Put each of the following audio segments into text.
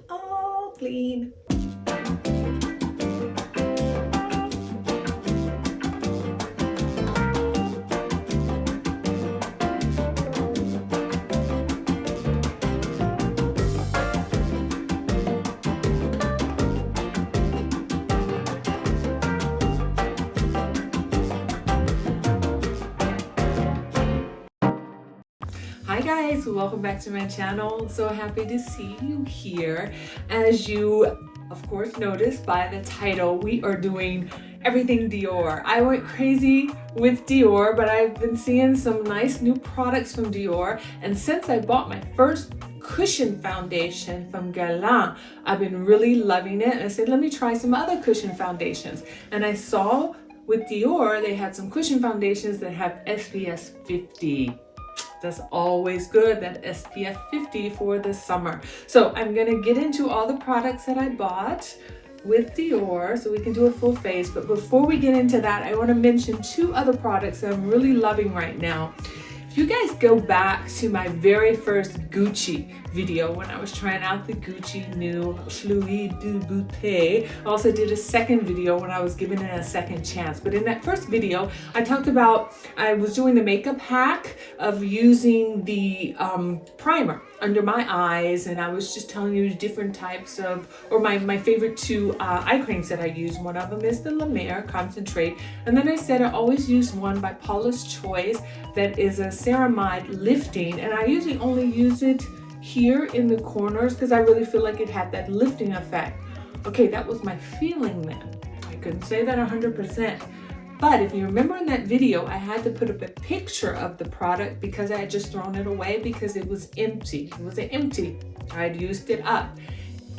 all clean. Hi guys, welcome back to my channel. So happy to see you here. As you of course noticed by the title, we are doing everything Dior. I went crazy with Dior, but I've been seeing some nice new products from Dior, and since I bought my first cushion foundation from Glamour, I've been really loving it, and I said let me try some other cushion foundations, and I saw with Dior they had some cushion foundations that have SPF 50. That's always good, that SPF 50 for the summer. So I'm gonna get into all the products that I bought with Dior so we can do a full face. But before we get into that, I want to mention two other products that I'm really loving right now. If you guys go back to my very first Gucci video when I was trying out the Gucci new julied.frey, I also did a second video when I was giving it a second chance. But in that first video, I talked about, I was doing the makeup hack of using the primer under my eyes, and I was just telling you different types of, or my favorite two eye creams that I use. One of them is the La Mer Concentrate, and then I said I always use one by Paula's Choice that is a ceramide lifting, and I usually only use it here in the corners because I really feel like it had that lifting effect. Okay, that was my feeling then. I couldn't say that 100%. But if you remember in that video, I had to put up a picture of the product because I had just thrown it away because it was empty. It was empty. I had used it up.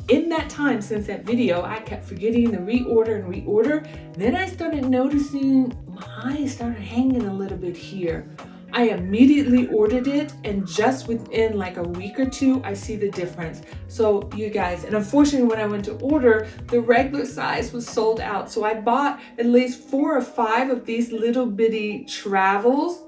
In that time, since that video, I kept forgetting to reorder and reorder. Then I started noticing my eyes started hanging a little bit here. I immediately ordered it, and just within like a week or two, I see the difference. So you guys, and unfortunately when I went to order, the regular size was sold out. So I bought at least 4 or 5 of these little bitty travel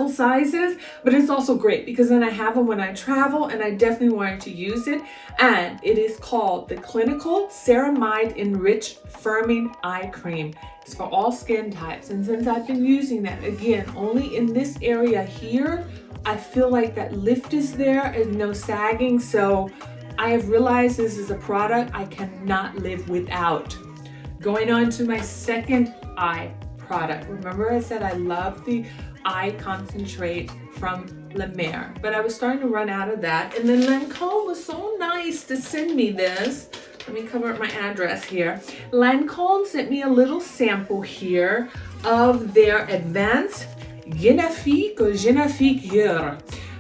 sizes, but it's also great because then I have them when I travel, and I definitely wanted to use it. And it is called the Clinical Ceramide Enriched Firming Eye Cream. It's for all skin types, and since I've been using that, again, only in this area here, I feel like that lift is there and no sagging. So I have realized this is a product I cannot live without. Going on to my second eye product. Remember I said I love the eye concentrate from La Mer, but I was starting to run out of that, and then Lancome was so nice to send me this. Let me cover up my address here. Lancome sent me a little sample here of their Advanced Génifique or Génifique Year.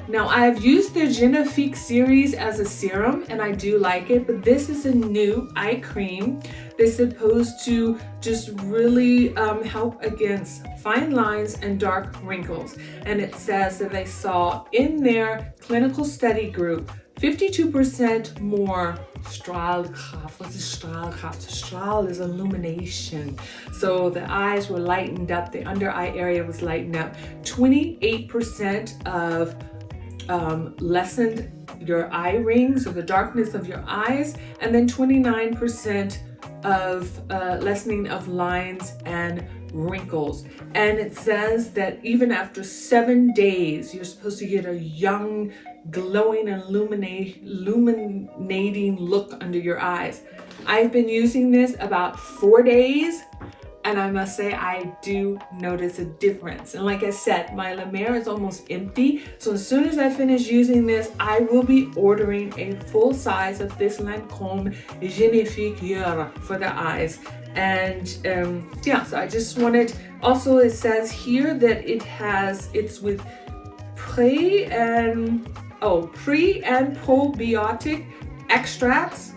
Now I've used their Génifique series as a serum and I do like it, but this is a new eye cream that's supposed to just really help against fine lines and dark wrinkles. And it says that they saw in their clinical study group 52% more Strahlkraft. What's a Strahlkraft? Strahl is illumination. So the eyes were lightened up, the under eye area was lightened up. 28% of lessened your eye rings or the darkness of your eyes, and then 29% of lessening of lines and wrinkles. And it says that even after 7 days, you're supposed to get a young, glowing, illuminating look under your eyes. I've been using this about 4 days, and I must say I do notice a difference. And like I said, my La Mer is almost empty. So as soon as I finish using this, I will be ordering a full size of this Lancome Génifique Year for the eyes. And yeah, so I just wanted, also it says here that it's with pre and probiotic extracts,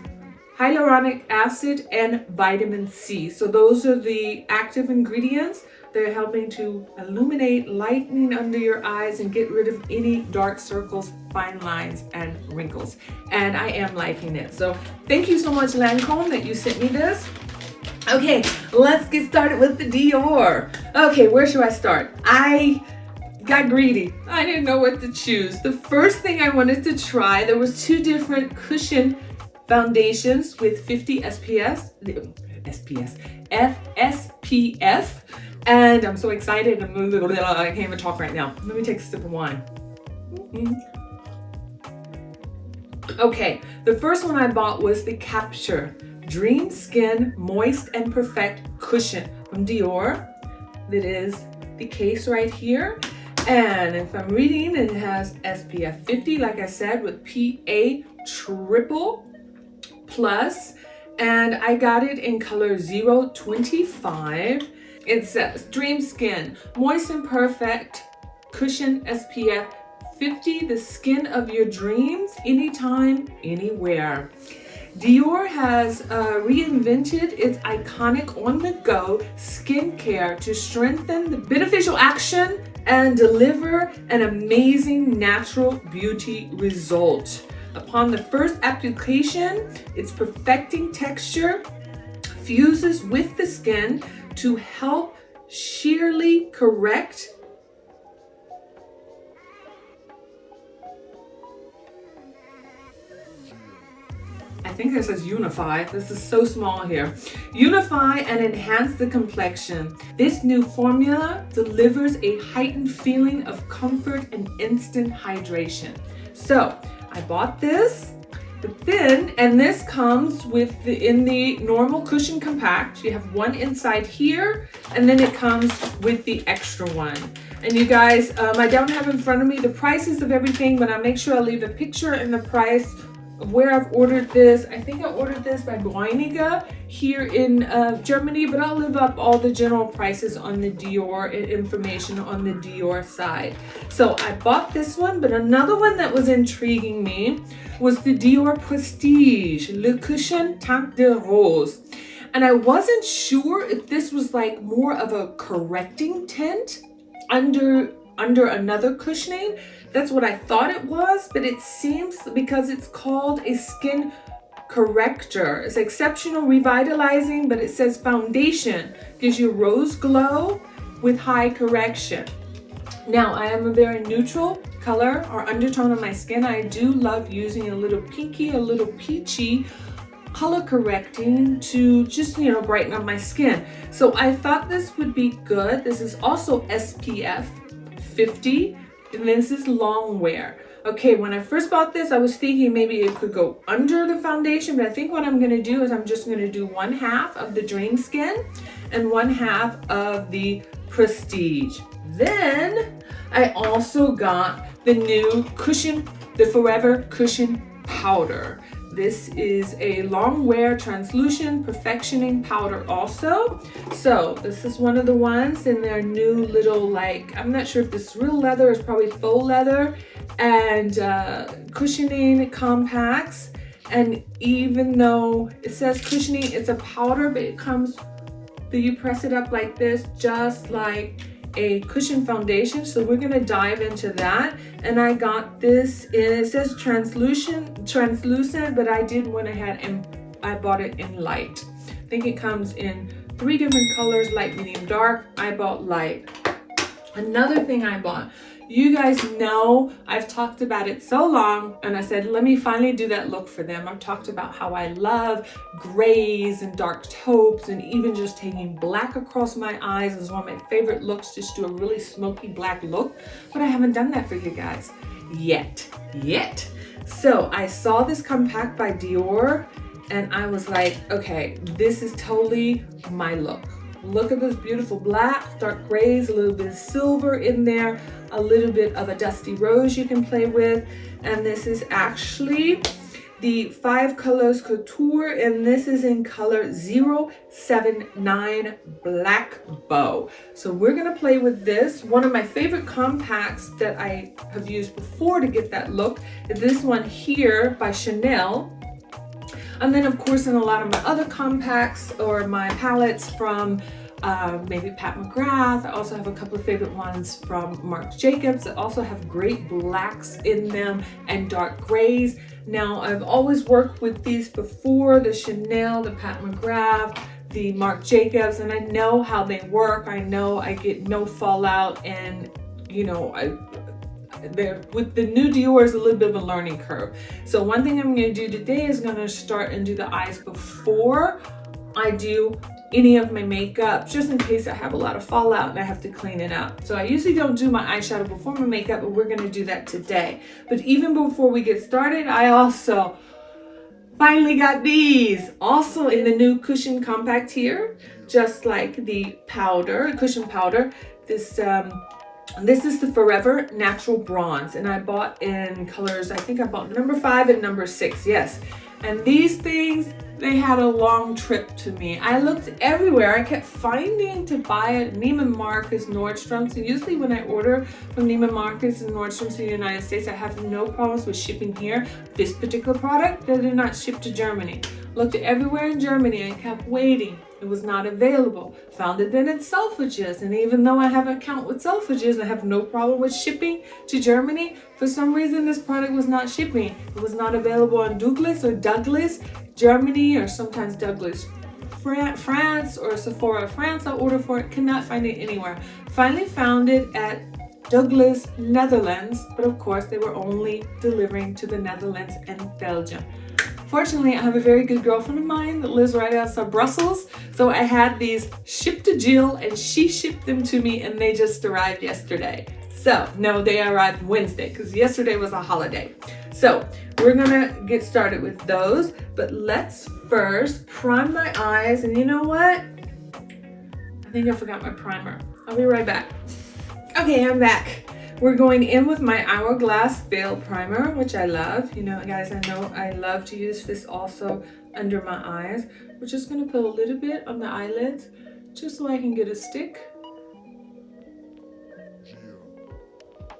hyaluronic acid, and vitamin C. So those are the active ingredients. They're helping to illuminate, lightening under your eyes, and get rid of any dark circles, fine lines, and wrinkles. And I am liking it. So thank you so much, Lancome, that you sent me this. Okay, let's get started with the Dior. Okay, where should I start? I got greedy. I didn't know what to choose. The first thing I wanted to try, there was 2 different cushion foundations with 50 SPF. And I'm so excited. I can't even talk right now. Let me take a sip of wine. Okay, the first one I bought was the Capture Dream Skin Moist and Perfect Cushion from Dior. That is the case right here. And if I'm reading, it has SPF 50, like I said, with PA triple plus. And I got it in color 025. It says Dream Skin Moist and Perfect Cushion SPF 50, the skin of your dreams, anytime, anywhere. Dior has reinvented its iconic on-the-go skincare to strengthen the beneficial action and deliver an amazing natural beauty result. Upon the first application, its perfecting texture fuses with the skin to help sheerly correct I think it says unify. This is so small here. Unify and enhance the complexion. This new formula delivers a heightened feeling of comfort and instant hydration. So I bought this, and this comes with in the normal cushion compact. You have one inside here, and then it comes with the extra one. And you guys, I don't have in front of me the prices of everything, but I'll make sure I leave a picture and the price of where I've ordered this. I think I ordered this by Boiniga here in Germany, but I'll leave up all the general prices on the Dior information on the Dior side. So I bought this one, but another one that was intriguing me was the Dior Prestige Le Cushion Teint de Rose. And I wasn't sure if this was like more of a correcting tint under another cushioning. That's what I thought it was, but it seems, because it's called a skin corrector, it's exceptional revitalizing, but it says foundation, gives you rose glow with high correction. Now, I am a very neutral color or undertone on my skin. I do love using a little pinky, a little peachy color correcting to just, brighten up my skin. So I thought this would be good. This is also SPF 50. And this is long wear. Okay, when I first bought this, I was thinking maybe it could go under the foundation, but I think what I'm gonna do is I'm just gonna do 1/2 of the Dream Skin and 1/2 of the Prestige. Then I also got the new cushion, the Forever Cushion Powder. This is a long wear translucent perfectioning powder also. So this is one of the ones in their new little, I'm not sure if this is real leather, it's probably faux leather, and cushioning compacts. And even though it says cushioning, it's a powder, but it comes, you press it up like this, just like a cushion foundation. So we're gonna dive into that. And I got this in, it says translucent, but I did went ahead and I bought it in light. I think it comes in 3 different colors, light, medium, dark. I bought light. Another thing I bought, you guys know I've talked about it so long, and I said, let me finally do that look for them. I've talked about how I love grays and dark taupes, and even just taking black across my eyes is one of my favorite looks, just do a really smoky black look, but I haven't done that for you guys yet. So I saw this compact by Dior, and I was like, okay, this is totally my look. Look at those beautiful blacks, dark grays, a little bit of silver in there, a little bit of a dusty rose you can play with. And this is actually the 5 Colors Couture, and this is in color 079 Black Bow. So we're gonna play with this. One of my favorite compacts that I have used before to get that look is this one here by Chanel. And then of course in a lot of my other compacts or my palettes from maybe Pat McGrath. I also have a couple of favorite ones from Marc Jacobs that also have great blacks in them and dark grays. Now I've always worked with these before, the Chanel, the Pat McGrath, the Marc Jacobs, and I know how they work. I know I get no fallout, and with the new Dior is a little bit of a learning curve. So one thing I'm going to do today is going to start and do the eyes before I do any of my makeup, just in case I have a lot of fallout and I have to clean it up. So I usually don't do my eyeshadow before my makeup, but we're going to do that today. But even before we get started, I also finally got these, also in the new cushion compact here, just like the powder, cushion powder. This is the Forever Natural Bronze, and I bought in colors, I think I bought number 5 and number 6, yes. And these things, they had a long trip to me. I looked everywhere. I kept finding to buy at Neiman Marcus, Nordstrom's, and usually when I order from Neiman Marcus and Nordstrom's in the United States, I have no problems with shipping here. This particular product, they did not ship to Germany. Looked everywhere in Germany and kept waiting. It was not available. Found it then at Selfridges, and even though I have an account with Selfridges, I have no problem with shipping to Germany. For some reason, this product was not shipping. It was not available on Douglas, Germany, or sometimes Douglas, France, or Sephora, France. I ordered for it, cannot find it anywhere. Finally found it at Douglas, Netherlands, but of course they were only delivering to the Netherlands and Belgium. Fortunately, I have a very good girlfriend of mine that lives right outside Brussels, so I had these shipped to Jill and she shipped them to me, and they just arrived yesterday. So, no, they arrived Wednesday because yesterday was a holiday. So, we're gonna get started with those, but let's first prime my eyes, and you know what? I think I forgot my primer. I'll be right back. Okay, I'm back. We're going in with my Hourglass Veil Primer, which I love. You know, guys, I know I love to use this also under my eyes. We're just going to put a little bit on the eyelids, just so I can get a stick.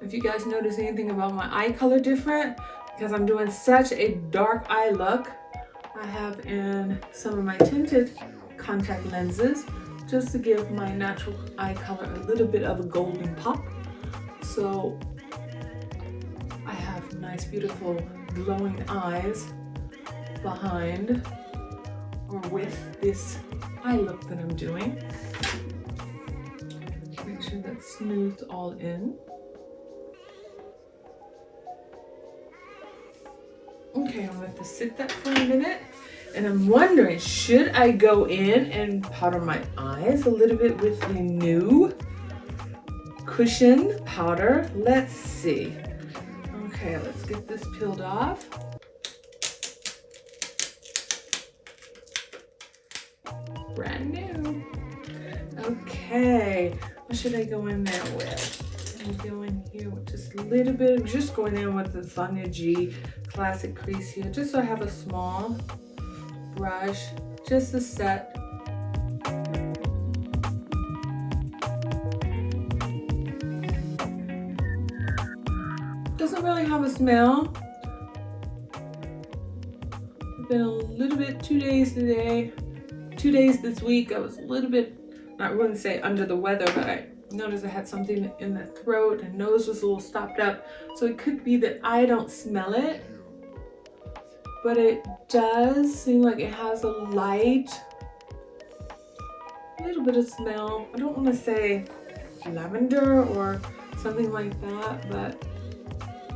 If you guys notice anything about my eye color different, because I'm doing such a dark eye look, I have in some of my tinted contact lenses, just to give my natural eye color a little bit of a golden pop. So I have nice, beautiful, glowing eyes behind or with this eye look that I'm doing. Make sure that's smoothed all in. Okay, I'm going to have to sit that for a minute. And I'm wondering, should I go in and powder my eyes a little bit with the new cushion powder? Let's see. Okay, let's get this peeled off. Brand new. Okay, what should I go in there with? I'm going here with just a little bit. I'm just going in with the Sonia G Classic Crease here, just so I have a small brush, just to set. Doesn't really have a smell. It's been a little bit, 2 days today, 2 days this week. I was a little bit, I wouldn't say under the weather, but I noticed I had something in the throat and nose was a little stopped up. So it could be that I don't smell it, but it does seem like it has a light, little bit of smell. I don't want to say lavender or something like that, but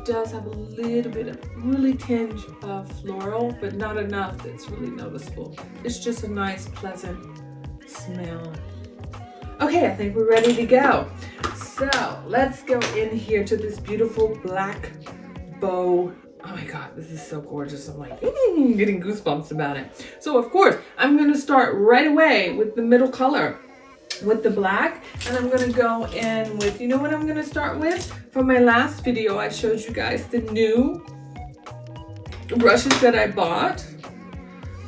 does have a little bit of really tinge of floral, but not enough that's really noticeable. It's just a nice, pleasant smell. Okay, I think we're ready to go. So let's go in here to this beautiful black bow. Oh my God, this is so gorgeous. I'm like, getting goosebumps about it. So of course, I'm gonna start right away with the middle color, with the black, and I'm gonna go in with, you know what I'm gonna start with? From my last video, I showed you guys the new brushes that I bought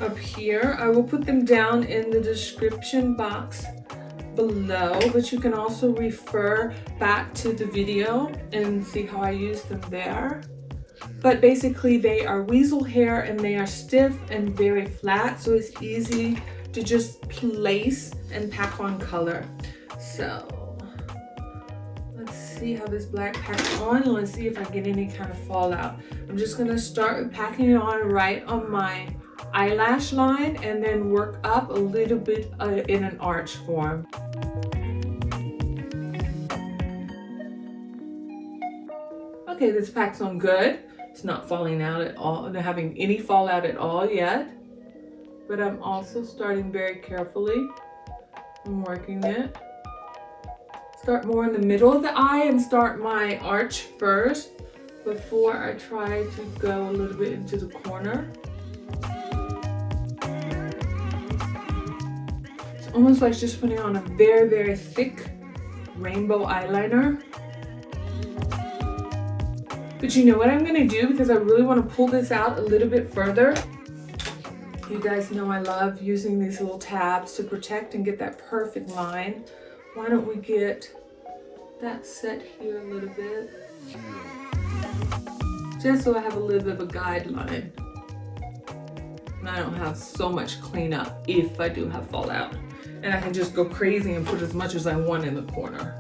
up here. I will put them down in the description box below, but you can also refer back to the video and see how I use them there. But basically they are weasel hair and they are stiff and very flat, so it's easy to just place and pack on color. So let's see how this black packs on, and let's see if I get any kind of fallout. I'm just gonna start packing it on right on my eyelash line and then work up a little bit in an arch form. Okay, this pack's on good. It's not falling out at all, not having any fallout at all yet. But I'm also starting very carefully. I'm working it. Start more in the middle of the eye and start my arch first before I try to go a little bit into the corner. It's almost like just putting on a very, very thick rainbow eyeliner. But you know what I'm gonna do, because I really want to pull this out a little bit further. You guys know I love using these little tabs to protect and get that perfect line. Why don't we get that set here a little bit? Just so I have a little bit of a guideline. And I don't have so much cleanup if I do have fallout. And I can just go crazy and put as much as I want in the corner.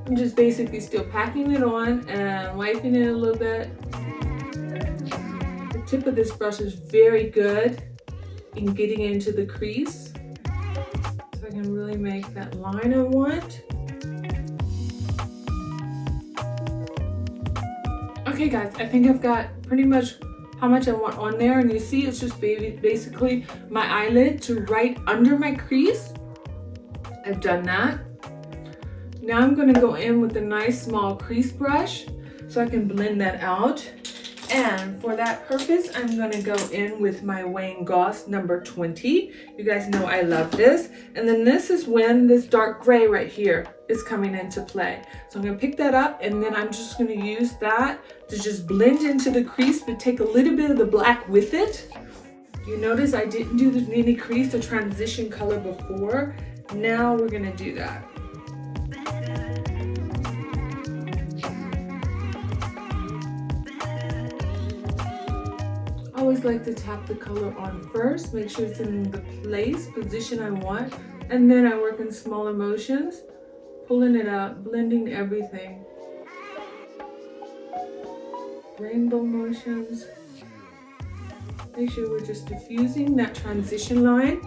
I'm just basically still packing it on and wiping it a little bit. The tip of this brush is very good in getting into the crease. So I can really make that line I want. Okay guys, I think I've got pretty much how much I want on there, and you see it's just basically my eyelid to right under my crease. I've done that. Now I'm going to go in with a nice small crease brush so I can blend that out. And for that purpose, I'm going to go in with my Wayne Goss number 20. You guys know I love this. And then this is when this dark gray right here is coming into play. So I'm going to pick that up, and then I'm just going to use that to just blend into the crease, but take a little bit of the black with it. You notice I didn't do the mini crease, the transition color before. Now we're going to do that. I always like to tap the color on first, make sure it's in the position I want, and then I work in smaller motions, pulling it up, blending everything. Rainbow motions. Make sure we're just diffusing that transition line.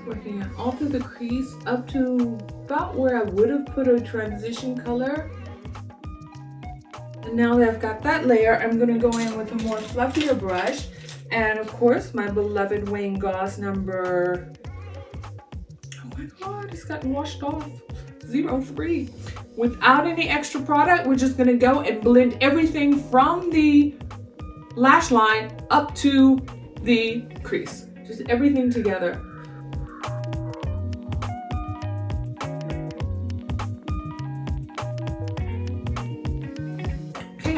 Working it all through the crease up to about where I would have put a transition color. And now that I've got that layer, I'm going to go in with a more fluffier brush. And of course, my beloved Wayne Goss number, oh my God, it's gotten washed off, 03. Without any extra product, we're just going to go and blend everything from the lash line up to the crease. Just everything together.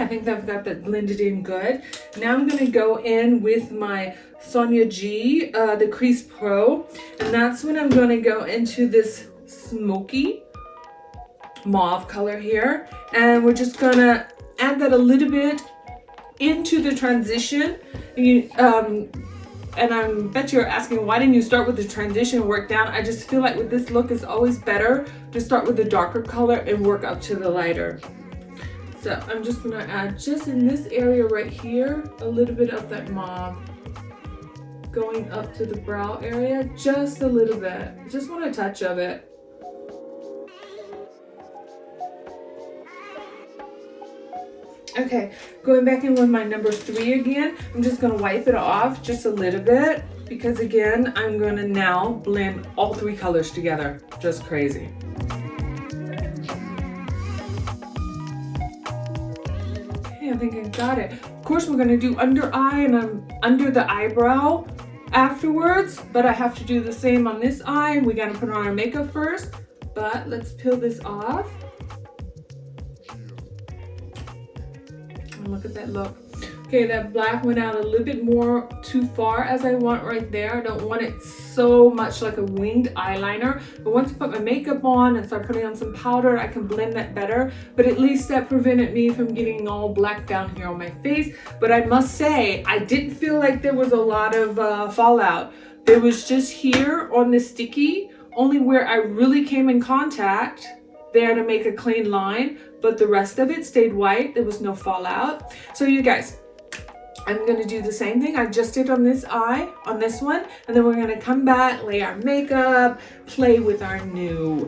I think I've got that blended in good. Now I'm going to go in with my Sonia G, the Crease Pro, and that's when I'm going to go into this smoky mauve color here, and we're just going to add that a little bit into the transition. And I bet you're asking, why didn't you start with the transition and work down? I just feel like with this look, it's always better to start with the darker color and work up to the lighter. So I'm just gonna add just in this area right here, a little bit of that mauve going up to the brow area, just a little bit. Just want a touch of it. Okay, going back in with my number 3 again, I'm just gonna wipe it off just a little bit, because again, I'm gonna now blend all 3 colors together. Just crazy. I think I got it. Of course, we're going to do under eye and under the eyebrow afterwards, but I have to do the same on this eye. We got to put on our makeup first, but let's peel this off. And look at that look. Okay, that black went out a little bit more too far as I want right there. I don't want it so much like a winged eyeliner. But once I put my makeup on and start putting on some powder, I can blend that better. But at least that prevented me from getting all black down here on my face. But I must say, I didn't feel like there was a lot of fallout. There was just here on the sticky, only where I really came in contact there to make a clean line. But the rest of it stayed white. There was no fallout. So you guys, I'm going to do the same thing I just did on this eye, on this one. And then we're going to come back, lay our makeup, play with our new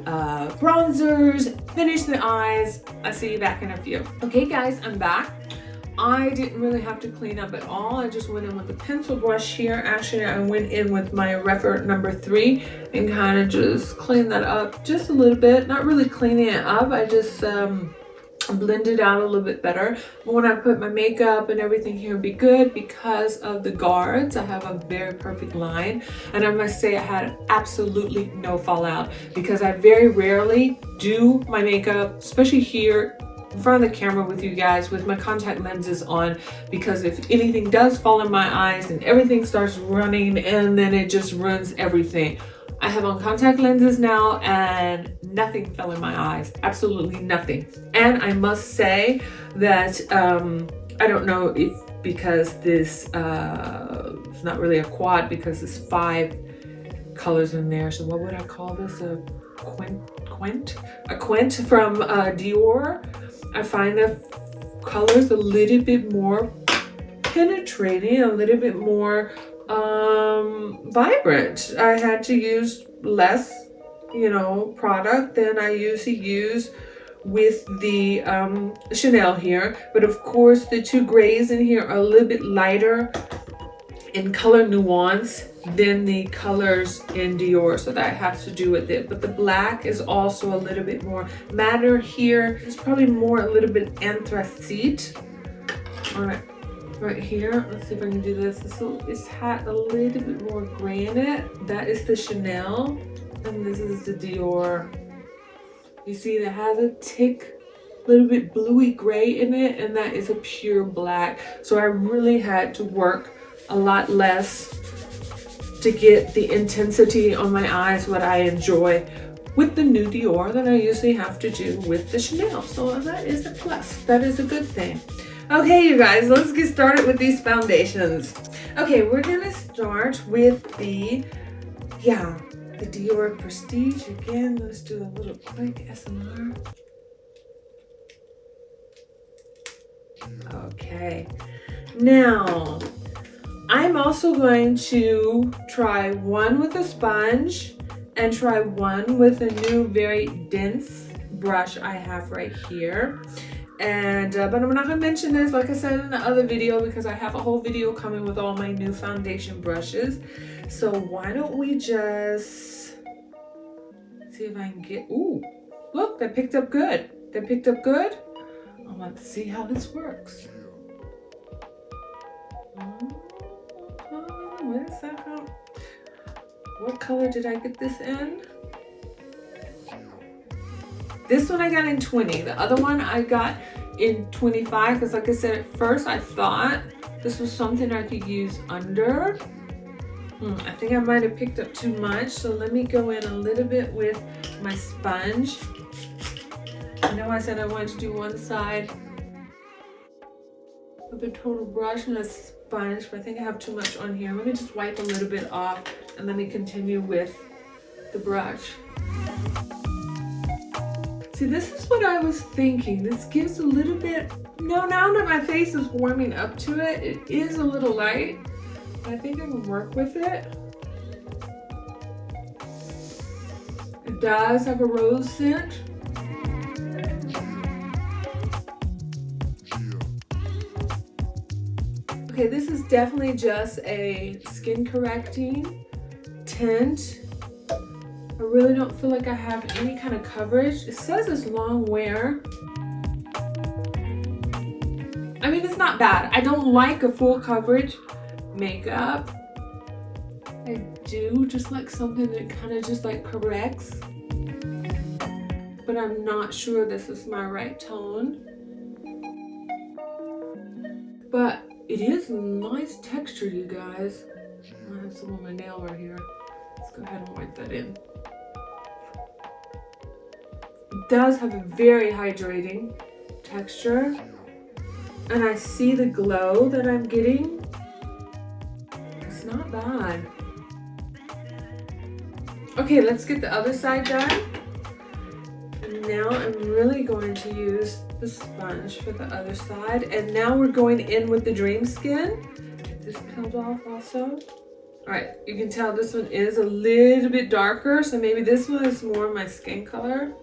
bronzers, finish the eyes. I'll see you back in a few. Okay guys, I'm back. I didn't really have to clean up at all. I just went in with the pencil brush here. Actually, I went in with my Refer number 3 and kind of just cleaned that up just a little bit. Not really cleaning it up. I just blend it out a little bit better. But when I put my makeup and everything here, it'll be good because of the guards. I have a very perfect line, and I must say I had absolutely no fallout because I very rarely do my makeup, especially here in front of the camera with you guys with my contact lenses on, because if anything does fall in my eyes and everything starts running and then it just ruins everything. I have on contact lenses now and nothing fell in my eyes, absolutely nothing. And I must say that I don't know if because this it's not really a quad because there's 5 colors in there, so what would I call this, a quint from Dior. I find the colors a little bit more penetrating, a little bit more vibrant. I had to use less, product than I usually use with the Chanel here. But of course, the 2 grays in here are a little bit lighter in color nuance than the colors in Dior, so that has to do with it. But the black is also a little bit more matter here. It's probably more a little bit anthracite. All right here, let's see if I can do this. So it's had a little bit more gray in it. That is the Chanel, and this is the Dior. You see that has a tick, little bit bluey gray in it, and that is a pure black. So I really had to work a lot less to get the intensity on my eyes, what I enjoy with the new Dior than I usually have to do with the Chanel. So that is a plus. That is a good thing. Okay, you guys, let's get started with these foundations. Okay, we're gonna start with the Dior Prestige. Again, let's do a little quick SMR. Okay, now I'm also going to try one with a sponge and try one with a new very dense brush I have right here. And but I'm not gonna mention this, like I said in the other video, because I have a whole video coming with all my new foundation brushes. So why don't we just see if I can get, ooh, look, that picked up good. That picked up good. I want to see how this works. Where is that from? What color did I get this in? This one I got in 20. The other one I got in 25 because, like I said, at first I thought this was something I could use under. I think I might have picked up too much, so let me go in a little bit with my sponge. I know I said I wanted to do one side with the total brush and a sponge, but I think I have too much on here. Let me just wipe a little bit off and let me continue with the brush. See, this is what I was thinking. This gives a little bit, now that my face is warming up to it, it is a little light. I think I can work with it. It does have a rose scent. Okay, this is definitely just a skin correcting tint. I really don't feel like I have any kind of coverage. It says it's long wear. I mean, it's not bad. I don't like a full coverage makeup. I do just like something that kind of just like corrects. But I'm not sure this is my right tone. But it is a nice texture, you guys. I have some on my nail right here. Let's go ahead and wipe that in. It does have a very hydrating texture. And I see the glow that I'm getting. It's not bad. Okay, let's get the other side done. And now I'm really going to use the sponge for the other side. And now we're going in with the Dream Skin. Get this peeled off also. All right, you can tell this one is a little bit darker, so maybe this one is more my skin color.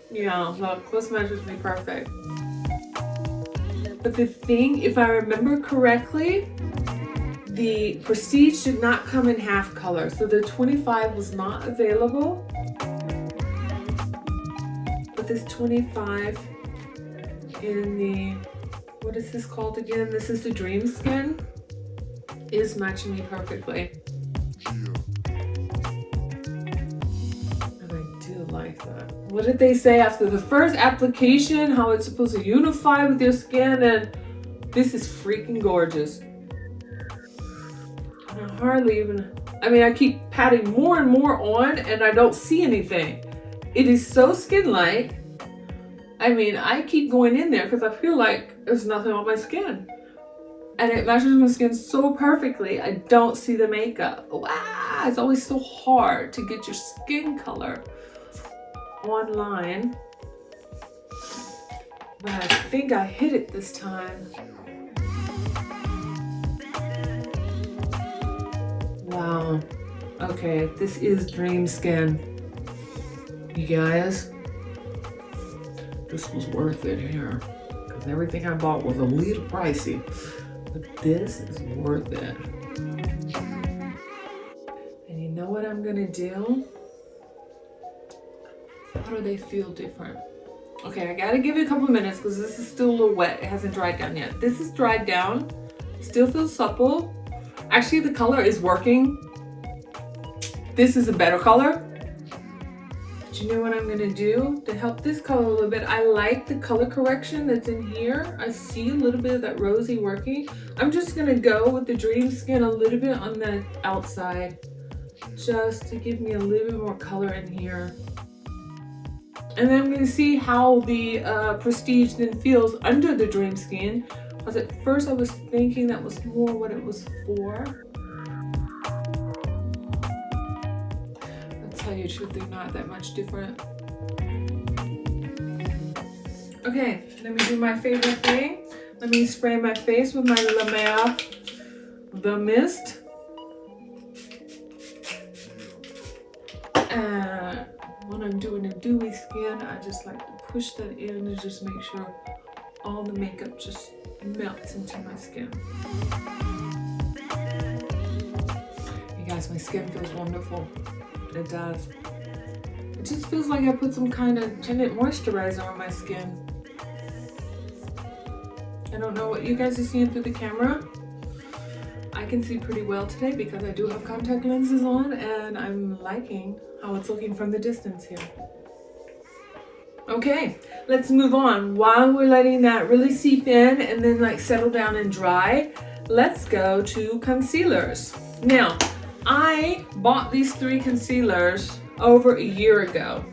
Yeah, look, this measures me perfect. But the thing, if I remember correctly, the Prestige did not come in half color, so the 25 was not available. But this 25 in the, what is this called again? This is the Dream Skin, is matching me perfectly. And I do like that. What did they say after the first application, how it's supposed to unify with your skin, and this is freaking gorgeous. I hardly even, I mean, I keep patting more and more on and I don't see anything. It is so skin light. I mean, I keep going in there because I feel like there's nothing on my skin. And it matches my skin so perfectly. I don't see the makeup. Wow, it's always so hard to get your skin color online. But I think I hit it this time. Wow. Okay, this is Dream Skin. You guys, this was worth it here. Because everything I bought was a little pricey. But this is worth it. And you know what I'm gonna do? How do they feel different? Okay, I gotta give it a couple minutes because this is still a little wet. It hasn't dried down yet. This is dried down. Still feels supple. Actually, the color is working. This is a better color. But you know what I'm gonna do to help this color a little bit? I like the color correction that's in here. I see a little bit of that rosy working. I'm just gonna go with the Dream Skin a little bit on the outside, just to give me a little bit more color in here. And then I'm gonna see how the Prestige then feels under the Dream Skin. Because at first I was thinking that was more what it was for. I'll tell you the truth, they're not that much different. Okay, let me do my favorite thing. Let me spray my face with my La Mer The Mist. And when I'm doing a dewy skin, I just like to push that in and just make sure all the makeup just melts into my skin. You guys, my skin feels wonderful. It does. It just feels like I put some kind of tinted moisturizer on my skin. I don't know what you guys are seeing through the camera. I can see pretty well today because I do have contact lenses on, and I'm liking how it's looking from the distance here. Okay, let's move on. While we're letting that really seep in and then like settle down and dry, let's go to concealers. Now, I bought these 3 concealers over a year ago.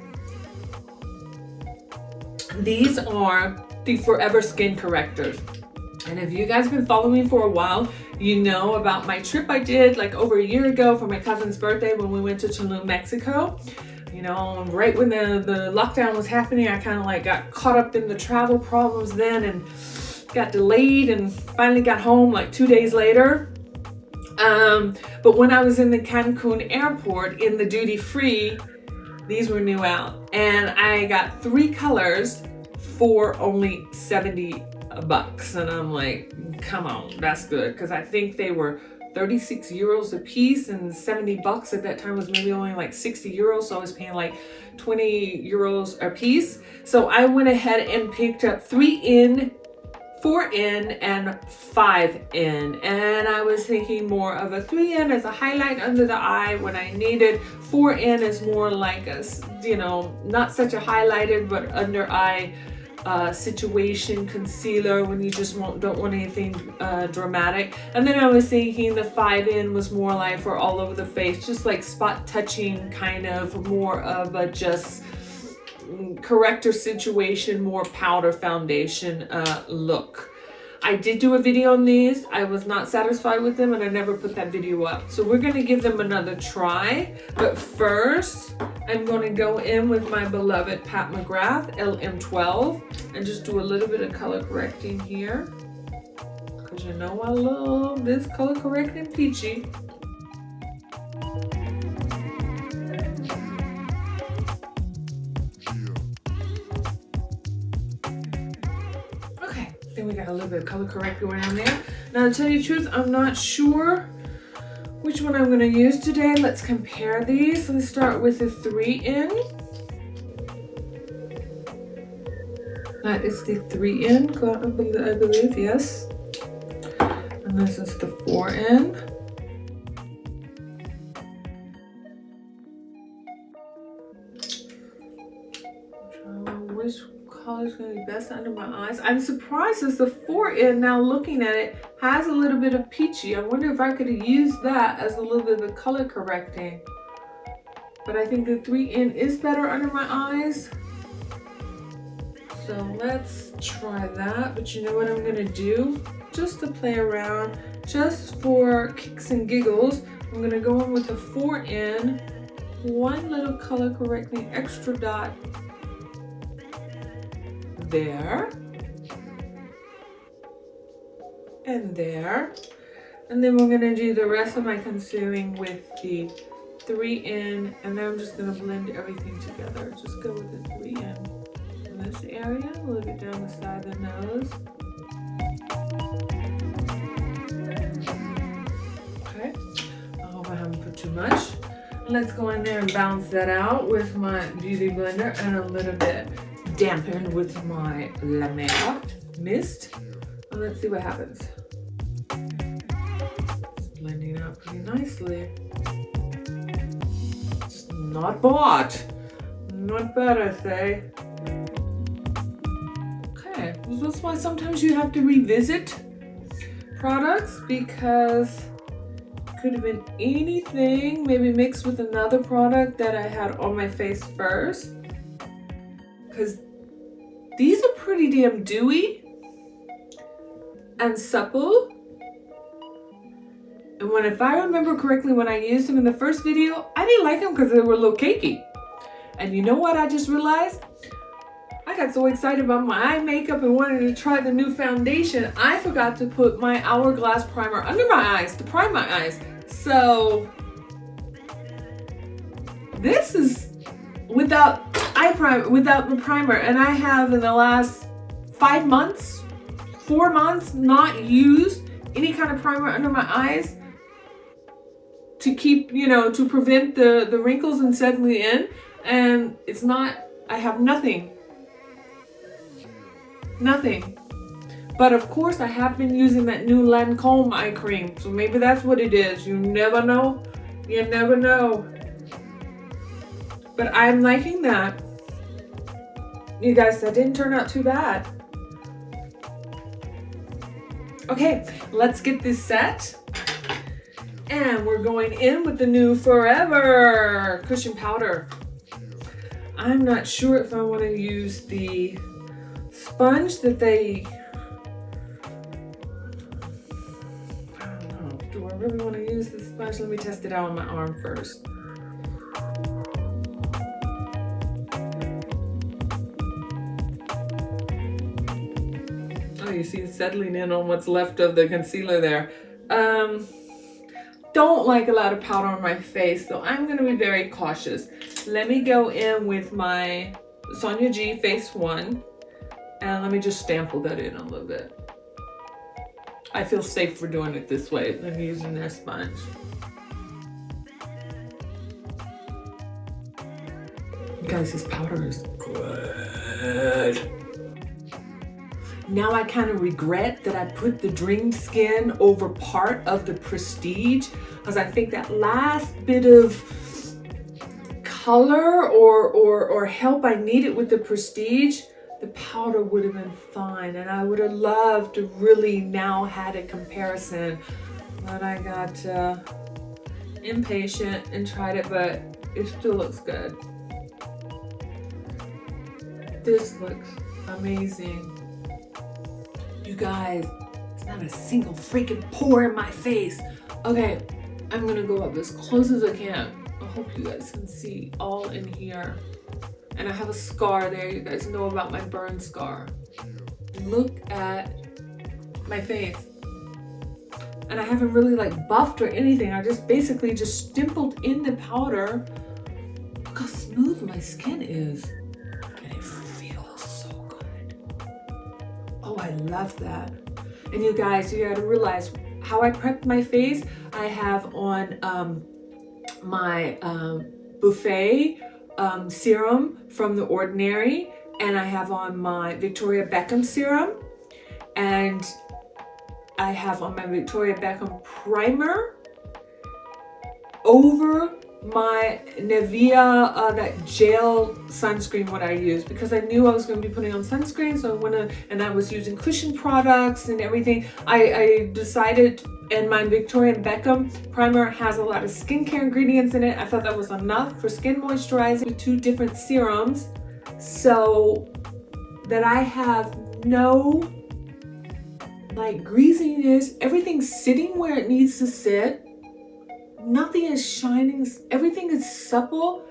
These are the Forever Skin Correctors. And if you guys have been following me for a while, you know about my trip I did like over a year ago for my cousin's birthday when we went to Tulum, Mexico. You know, right when the lockdown was happening, I kind of like got caught up in the travel problems then and got delayed and finally got home like 2 days later. But when I was in the Cancun airport in the duty free, these were new out. And I got 3 colors for only $70. And I'm like, come on, that's good. Because I think they were 36 euros a piece, and 70 bucks at that time was maybe only like 60 euros. So I was paying like 20 euros a piece. So I went ahead and picked up 3 in, 4 in, and 5 in. And I was thinking more of a 3 in as a highlight under the eye when I needed. 4 in is more like a, you know, not such a highlighted, but under eye situation concealer when you just don't want anything dramatic. And then I was thinking the 5 in was more like for all over the face, just like spot touching, kind of more of a just corrector situation, more powder foundation look. I did do a video on these. I was not satisfied with them and I never put that video up. So we're gonna give them another try. But first, I'm gonna go in with my beloved Pat McGrath LM12 and just do a little bit of color correcting here. Because you know I love this color correcting peachy. Then we got a little bit of color corrector around there. Now to tell you the truth, I'm not sure which one I'm gonna use today. Let's compare these. Let's start with the 3N. That is the 3N, I believe, yes. And this is the 4N. Which color is going to be best under my eyes? I'm surprised as the 4N, now looking at it, has a little bit of peachy. I wonder if I could have used that as a little bit of the color correcting. But I think the 3N is better under my eyes. So let's try that. But you know what I'm going to do? Just to play around, just for kicks and giggles, I'm going to go in with the 4N, one little color correcting extra dot there and there, and then we're going to do the rest of my concealing with the 3N, and then I'm just going to blend everything together. Just go with the 3N in this area, a little bit down the side of the nose. Okay, I hope I haven't put too much. Let's go in there and balance that out with my beauty blender and a little bit dampened with my La Mer mist. And let's see what happens. It's blending out pretty nicely. It's not bad. Not bad, I say. Okay, well, that's why sometimes you have to revisit products, because it could have been anything, maybe mixed with another product that I had on my face first. Because these are pretty damn dewy and supple. And if I remember correctly, when I used them in the first video, I didn't like them because they were a little cakey. And you know what I just realized? I got so excited about my eye makeup and wanted to try the new foundation, I forgot to put my Hourglass primer under my eyes to prime my eyes. So this is without the primer, and I have in the last 4 months not used any kind of primer under my eyes to keep, you know, to prevent the wrinkles and settling in. And it's not, I have nothing. But of course I have been using that new Lancome eye cream, so maybe that's what it is. You never know. You never know. But I'm liking that. You guys, that didn't turn out too bad. Okay, let's get this set. And we're going in with the new Forever Cushion Powder. I'm not sure if I want to use the sponge that they... I don't know. Do I really want to use this sponge? Let me test it out on my arm first. You see it settling in on what's left of the concealer there. Don't like a lot of powder on my face, so I'm going to be very cautious. Let me go in with my Sonia G Face 1, and let me just sample that in a little bit. I feel safe for doing it this way than using their sponge. Guys, this powder is good. Now I kind of regret that I put the Dream Skin over part of the Prestige, because I think that last bit of color or help I needed with the Prestige, the powder would have been fine, and I would have loved to really now had a comparison. But I got impatient and tried it, but it still looks good. This looks amazing. You guys, There's not a single freaking pore in my face. Okay, I'm gonna go up as close as I can. I hope you guys can see all in here. And I have a scar there. You guys know about my burn scar. Look at my face. And I haven't really like buffed or anything. I just basically just stippled in the powder. Look how smooth my skin is. And it feels so good. Oh, I love that. And you guys, you gotta realize how I prepped my face. I have on my Buffet Serum from The Ordinary. And I have on my Victoria Beckham serum. And I have on my Victoria Beckham primer over my Nivea, that gel sunscreen, what I use, because I knew I was going to be putting on sunscreen, so I was using cushion products and everything. I decided, and my Victoria Beckham primer has a lot of skincare ingredients in it. I thought that was enough for skin moisturizing with 2 different serums, so that I have no like greasiness. Everything's sitting where it needs to sit. Nothing is shining. Everything is supple.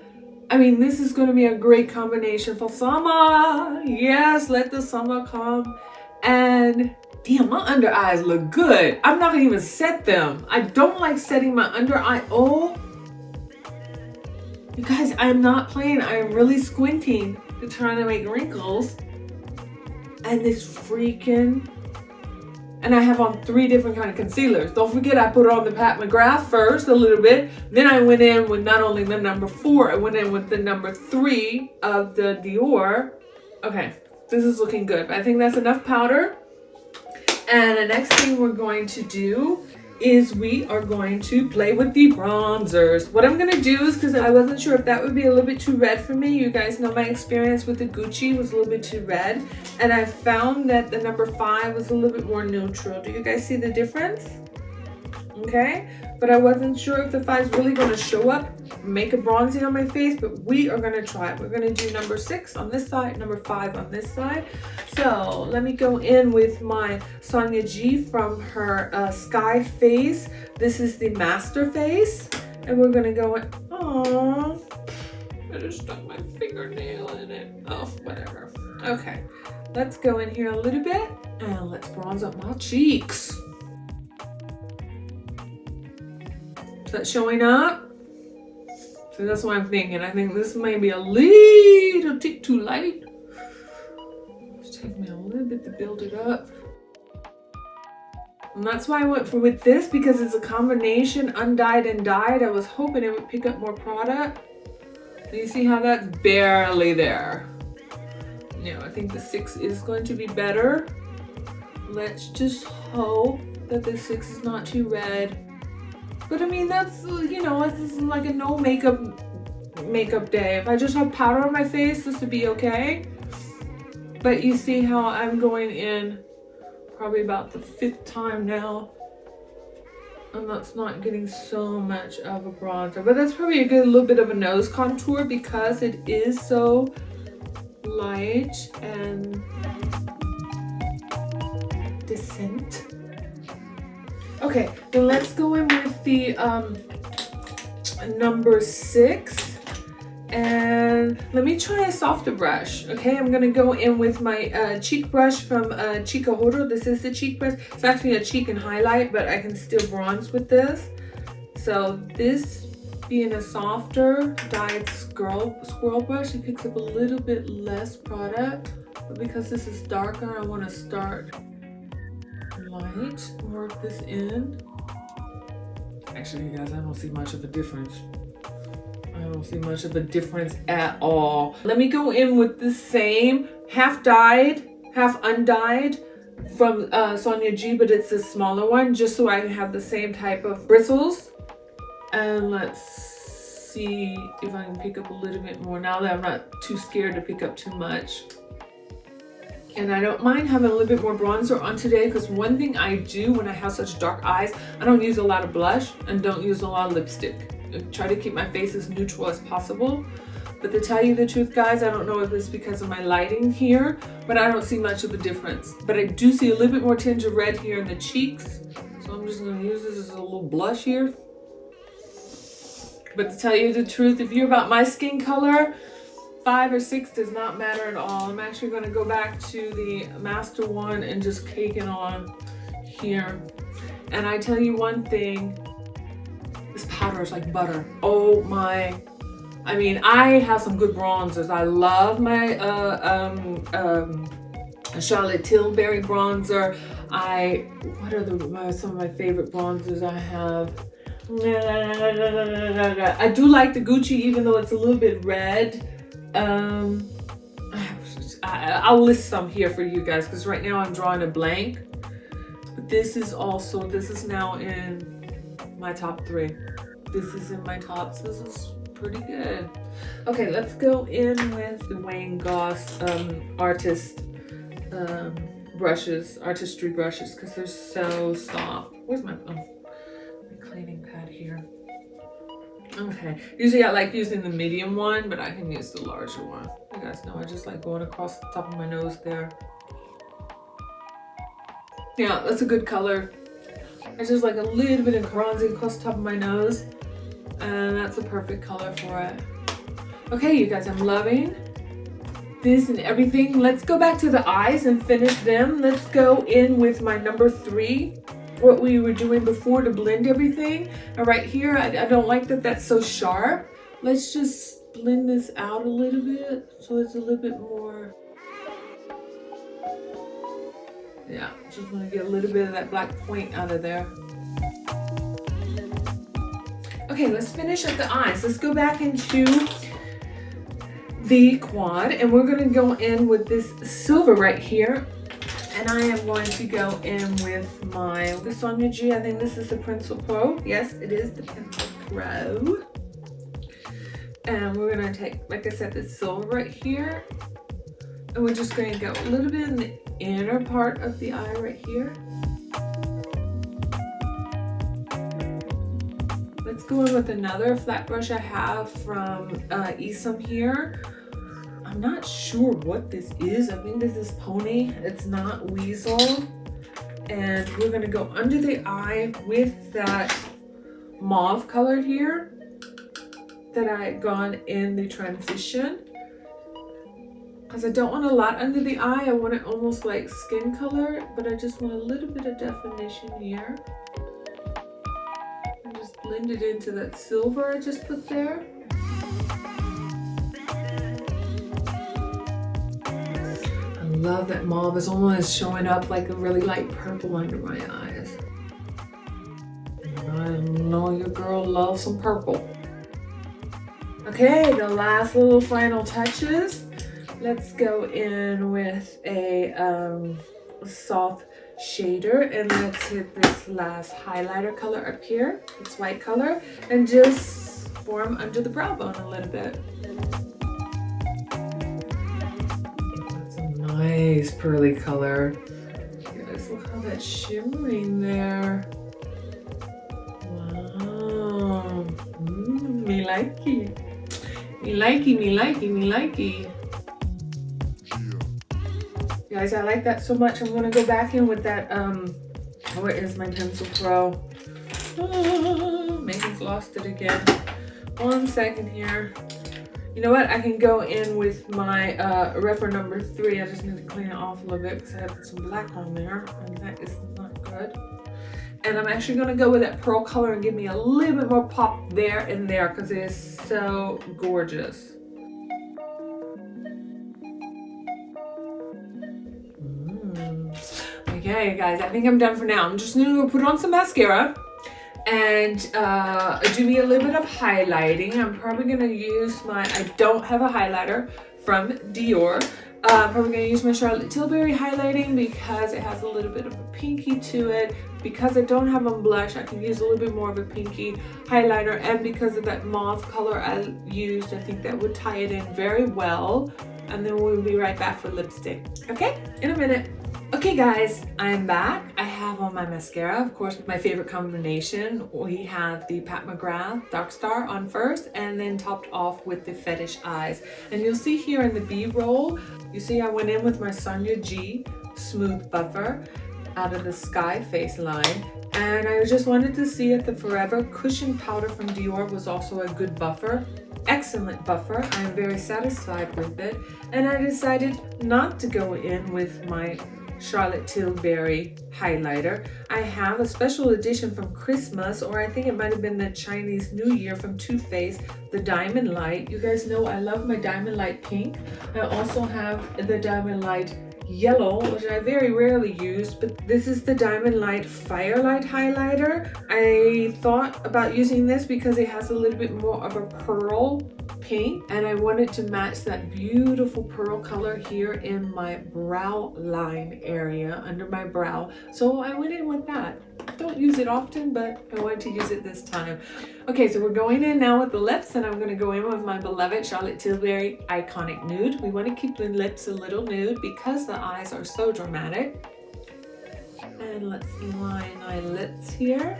I mean, this is going to be a great combination for summer. Yes, let the summer come. And damn, my under eyes look good. I'm not going to even set them. I don't like setting my under eye. Oh, you guys, I'm not playing. I am really squinting to try to make wrinkles. And this freaking... And I have on 3 different kind of concealers. Don't forget, I put on the Pat McGrath first a little bit. Then I went in with not only the number 4, I went in with the number 3 of the Dior. Okay, this is looking good. I think that's enough powder. And the next thing we're going to do is we are going to play with the bronzers. What I'm gonna do is, because I wasn't sure if that would be a little bit too red for me. You guys know my experience with the Gucci was a little bit too red. And I found that the number 5 was a little bit more neutral. Do you guys see the difference? Okay, but I wasn't sure if the 5 is really gonna show up, make a bronzing on my face, but we are gonna try it. We're gonna do number 6 on this side, number 5 on this side. So let me go in with my Sonia G from her Sky Face. This is the Master Face. And we're gonna go in, aww, I just stuck my fingernail in it. Oh, whatever. Okay, let's go in here a little bit and let's bronze up my cheeks. Is that showing up? So that's what I'm thinking. I think this might be a little tick too light. It's taking me a little bit to build it up. And that's why I went with this, because it's a combination undyed and dyed. I was hoping it would pick up more product. And you see how that's barely there. Yeah, I think the 6 is going to be better. Let's just hope that the 6 is not too red. But I mean, that's, you know, this is like a no makeup day. If I just have powder on my face, this would be okay. But you see how I'm going in probably about the 5th time now. And that's not getting so much of a bronzer. But that's probably a good little bit of a nose contour because it is so light and decent. Okay, then let's go in with the number 6. And let me try a softer brush. Okay, I'm gonna go in with my cheek brush from Chica Hodo. This is the cheek brush. It's actually a cheek and highlight, but I can still bronze with this. So this being a softer dyed squirrel brush, it picks up a little bit less product. But because this is darker, I wanna start light, work this in. Actually, you guys, I don't see much of a difference. I don't see much of a difference at all. Let me go in with the same half dyed, half undyed from Sonia G, but it's a smaller one, just so I can have the same type of bristles. And let's see if I can pick up a little bit more now that I'm not too scared to pick up too much. And I don't mind having a little bit more bronzer on today, because one thing I do when I have such dark eyes, I don't use a lot of blush and don't use a lot of lipstick. I try to keep my face as neutral as possible. But to tell you the truth, guys, I don't know if it's because of my lighting here, but I don't see much of a difference. But I do see a little bit more tinge of red here in the cheeks. So I'm just gonna use this as a little blush here. But to tell you the truth, if you're about my skin color, 5 or 6 does not matter at all. I'm actually gonna go back to the Master one and just cake it on here. And I tell you one thing, this powder is like butter. Oh my. I mean, I have some good bronzers. I love my Charlotte Tilbury bronzer. What are some of my favorite bronzers I have? I do like the Gucci, even though it's a little bit red. I'll list some here for you guys, because right now I'm drawing a blank. But this is now in my top 3. This is in my tops. This is pretty good. Okay, let's go in with the Wayne Goss artistry brushes, because they're so soft. Where's my cleaning pad here? Okay, usually I like using the medium one, but I can use the larger one. You guys know I just like going across the top of my nose there. Yeah, that's a good color. I just like a little bit of bronzing across the top of my nose, and that's a perfect color for it. Okay, you guys, I'm loving this and everything. Let's go back to the eyes and finish them. Let's go in with my number 3, what we were doing before to blend everything. And right here, I don't like that that's so sharp. Let's just blend this out a little bit so it's a little bit more. Yeah, just want to get a little bit of that black point out of there. Okay, let's finish up the eyes. Let's go back into the quad, and we're going to go in with this silver right here. And I am going to go in with my Augustinus G. I think this is the Pencil Pro. Yes, it is the Pencil Pro. And we're going to take, like I said, this silver right here. And we're just going to go a little bit in the inner part of the eye right here. Let's go in with another flat brush I have from Isom here. I'm not sure what this is. I think this is Pony. It's not Weasel. And we're going to go under the eye with that mauve color here that I had gone in the transition. Because I don't want a lot under the eye. I want it almost like skin color, but I just want a little bit of definition here. And just blend it into that silver I just put there. I love that mauve is almost showing up like a really light purple under my eyes. I know your girl loves some purple. Okay, the last little final touches. Let's go in with a soft shader, and let's hit this last highlighter color up here, this white color, and just form under the brow bone a little bit. That's a nice pearly color. You guys, look how that's shimmering there. Wow. Me likey. Me likey, me likey, me likey. Guys, I like that so much. I'm going to go back in with that, where is my Pencil Pro? Megan's lost it again. 1 second here. You know what? I can go in with my Refer number 3. I just need to clean it off a little bit because I have some black on there, and that is not good. And I'm actually going to go with that pearl color and give me a little bit more pop there and there because it is so gorgeous. Okay, guys, I think I'm done for now. I'm just going to put on some mascara and do me a little bit of highlighting. I'm probably going to use I don't have a highlighter from Dior. I'm probably going to use my Charlotte Tilbury highlighting because it has a little bit of a pinky to it. Because I don't have a blush, I can use a little bit more of a pinky highlighter. And because of that mauve color I used, I think that would tie it in very well. And then we'll be right back for lipstick. Okay, in a minute. Okay. Okay guys, I'm back. I have on my mascara, of course, my favorite combination. We have the Pat McGrath Dark Star on first, and then topped off with the Fetish Eyes. And you'll see here in the B-roll, you see I went in with my Sonia G Smooth Buffer out of the Sky Face line. And I just wanted to see if the Forever Cushion Powder from Dior was also a good buffer. Excellent buffer. I am very satisfied with it. And I decided not to go in with my Charlotte Tilbury highlighter. I have a special edition from Christmas, or I think it might have been the Chinese New Year from Too Faced, the Diamond Light. You guys know I love my Diamond Light pink. I also have the Diamond Light yellow, which I very rarely use, but this is the Diamond Light Firelight highlighter. I thought about using this because it has a little bit more of a pearl pink, and I wanted to match that beautiful pearl color here in my brow line area under my brow, so I went in with that. Don't use it often, but I wanted to use it this time. Okay, so we're going in now with the lips, and I'm going to go in with my beloved Charlotte Tilbury Iconic Nude. We want to keep the lips a little nude because the eyes are so dramatic. And let's line my lips here.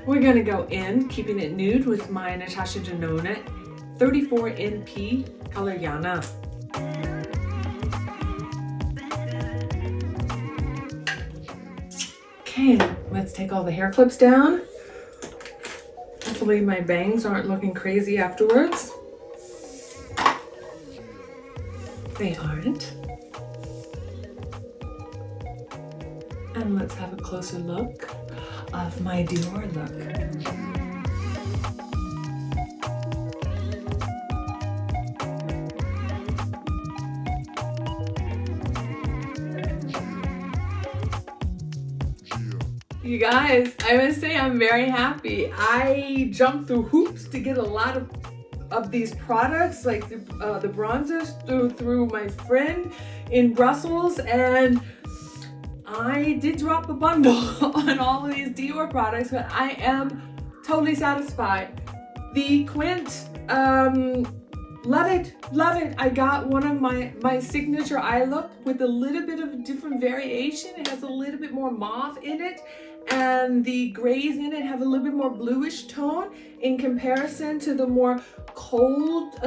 We're going to go in, keeping it nude, with my Natasha Denona 34 NP color Yana. Okay, let's take all the hair clips down. Hopefully my bangs aren't looking crazy afterwards. They aren't. And let's have a closer look of my Dior look. You guys, I must say I'm very happy. I jumped through hoops to get a lot of these products, like the bronzers, through my friend in Brussels, and I did drop a bundle on all of these Dior products, but I am totally satisfied. The Quint, love it, love it. I got one of my signature eye look with a little bit of different variation. It has a little bit more mauve in it, and the grays in it have a little bit more bluish tone in comparison to the more cold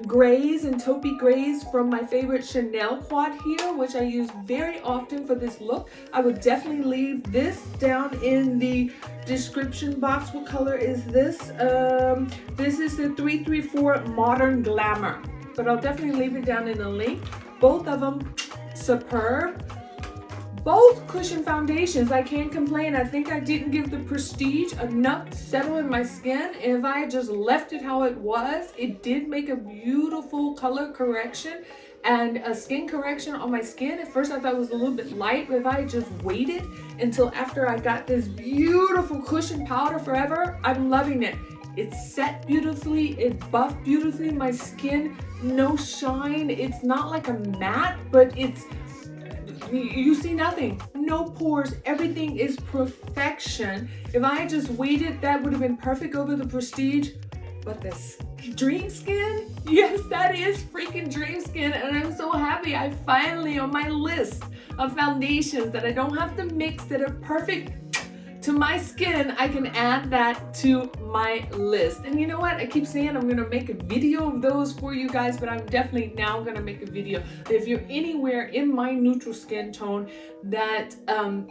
grays and taupey grays from my favorite Chanel quad here, which I use very often for this look. I would definitely leave this down in the description box. What color is this? This is the 334 Modern Glamour, but I'll definitely leave it down in the link. Both of them superb. Both cushion foundations, I can't complain. I think I didn't give the Prestige enough to settle in my skin. If I had just left it how it was, it did make a beautiful color correction and a skin correction on my skin. At first I thought it was a little bit light, but if I had just waited until after I got this beautiful cushion powder Forever, I'm loving it. It's set beautifully, it buffed beautifully my skin, no shine. It's not like a matte, but it's, you see nothing, no pores, everything is perfection. If I had just waited, that would have been perfect over the Prestige. But the Dream Skin, yes, that is freaking Dream Skin, and I'm so happy I finally, on my list of foundations that I don't have to mix, that are perfect to my skin, I can add that to my list. And you know what? I keep saying I'm gonna make a video of those for you guys, but I'm definitely now gonna make a video. If you're anywhere in my neutral skin tone, that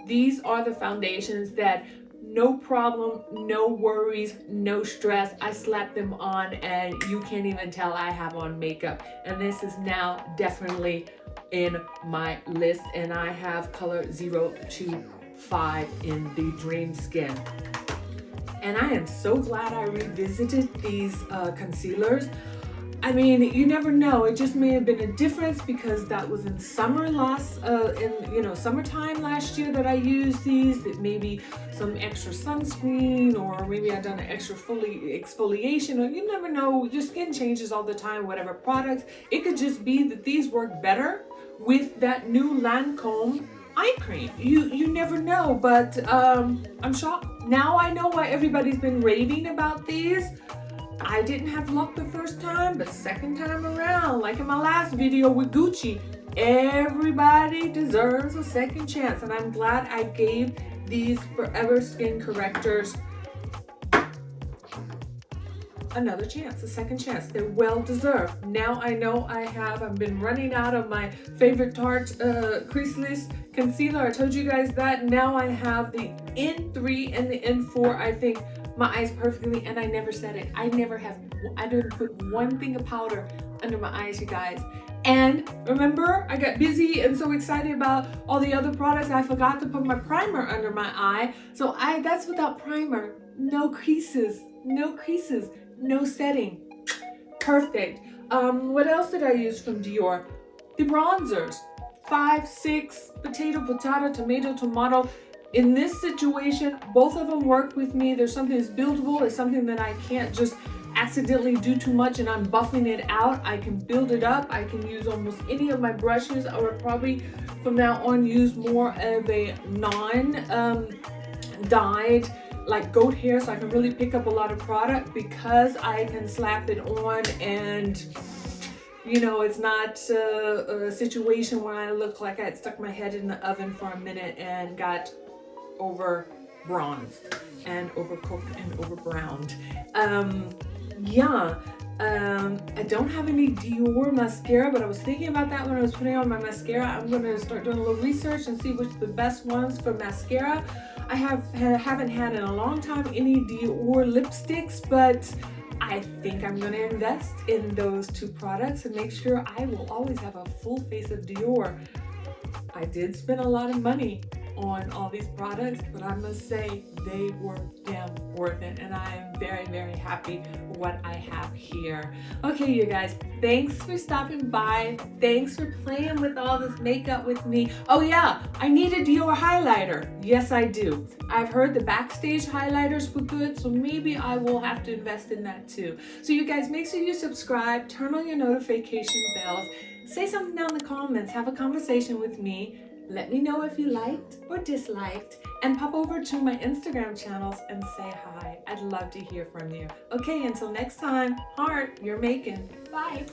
these are the foundations that no problem, no worries, no stress. I slap them on and you can't even tell I have on makeup. And this is now definitely in my list, and I have color 025 in the Dream Skin. And I am so glad I revisited these concealers. I mean, you never know. It just may have been a difference because that was in summer summertime last year that I used these. That maybe some extra sunscreen, or maybe I done an extra exfoliation, or you never know. Your skin changes all the time. Whatever products, it could just be that these work better with that new Lancome eye cream. You never know, but I'm shocked. Now I know why everybody's been raving about these. I didn't have luck the first time, but second time around, like in my last video with Gucci, everybody deserves a second chance. And I'm glad I gave these Forever Skin Correctors another chance, a second chance. They're well deserved. Now I know I've been running out of my favorite Tarte creaseless concealer. I told you guys that. Now I have the N3 and the N4. I think my eyes perfectly, and I never said it. I didn't put one thing of powder under my eyes, you guys. And remember, I got busy and so excited about all the other products, I forgot to put my primer under my eye. So that's without primer. No creases, no setting. Perfect. What else did I use from Dior? The bronzers. 5, 6, potato, tomato. In this situation, both of them work with me. There's something that's buildable. It's something that I can't just accidentally do too much and I'm buffing it out. I can build it up. I can use almost any of my brushes. I would probably from now on use more of a non-dyed like goat hair, so I can really pick up a lot of product because I can slap it on, and you know, it's not a situation where I look like I had stuck my head in the oven for a minute and got over bronzed and overcooked and over browned. I don't have any Dior mascara, but I was thinking about that when I was putting on my mascara. I'm going to start doing a little research and see which are the best ones for mascara. I haven't had in a long time any Dior lipsticks, but I think I'm going to invest in those two products and make sure I will always have a full face of Dior. I did spend a lot of money on all these products, but I must say they were damn worth it, and I am very, very happy with what I have here. Okay, you guys, thanks for stopping by. Thanks for playing with all this makeup with me. Oh yeah, I need a Dior highlighter. Yes, I do. I've heard the backstage highlighters were good, so maybe I will have to invest in that too. So you guys, make sure you subscribe, turn on your notification bells, say something down in the comments, have a conversation with me. Let me know if you liked or disliked, and pop over to my Instagram channels and say hi. I'd love to hear from you. Okay, until next time, heart, you're making. Bye.